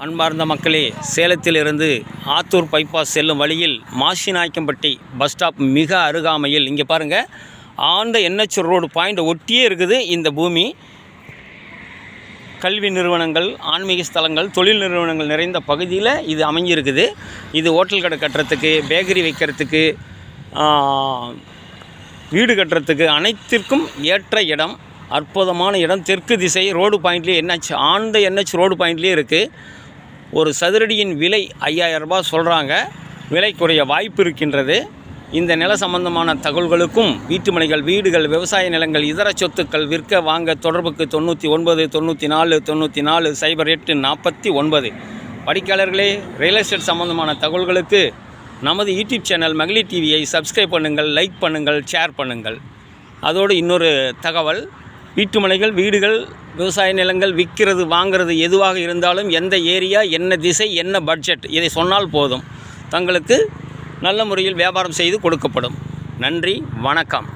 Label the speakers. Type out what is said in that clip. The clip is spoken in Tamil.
Speaker 1: அன்பார்ந்த மக்களே, சேலத்திலிருந்து ஆத்தூர் பைபாஸ் செல்லும் வழியில் மாசிநாயக்கம்பட்டி பஸ் ஸ்டாப் மிக அருகாமையில் இங்கே பாருங்கள், ஆண்ட NH ரோடு பாயிண்ட் ஒட்டியே இருக்குது இந்த பூமி. கல்வி நிறுவனங்கள், ஆன்மீக ஸ்தலங்கள், தொழில் நிறுவனங்கள் நிறைந்த பகுதியில் இது அமைஞ்சிருக்குது. இது ஹோட்டல் கடை கட்டுறதுக்கு, பேக்கரி வைக்கிறதுக்கு, வீடு கட்டுறதுக்கு அனைத்திற்கும் ஏற்ற இடம். அற்புதமான இடம். தெற்கு திசை ரோடு பாயிண்ட்லேயே ஆண்ட NH ரோடு பாயிண்ட்லேயே இருக்குது. ஒரு சதுரடியின் விலை 5000 ரூபாய் சொல்கிறாங்க. விலை குறைய வாய்ப்பு இருக்கின்றது. இந்த நில சம்பந்தமான தகவல்களுக்கும் வீட்டுமனைகள், வீடுகள், விவசாய நிலங்கள், இதர சொத்துக்கள் விற்க வாங்க தொடர்புக்கு 99 94 94 08 49. படிக்காளர்களே, ரியல் எஸ்டேட் சம்பந்தமான தகவல்களுக்கு நமது யூடியூப் சேனல் மகளிர் டிவியை சப்ஸ்கிரைப் பண்ணுங்கள், லைக் பண்ணுங்கள், ஷேர் பண்ணுங்கள். அதோடு இன்னொரு தகவல், வீட்டுமனைகள், வீடுகள், விவசாய நிலங்கள் விற்கிறது, வாங்கிறது எதுவாக இருந்தாலும் எந்த ஏரியா, என்ன திசை, என்ன பட்ஜெட், இதை சொன்னால் போதும், தங்களுக்கு நல்ல முறையில் வியாபாரம் செய்து கொடுக்கப்படும். நன்றி, வணக்கம்.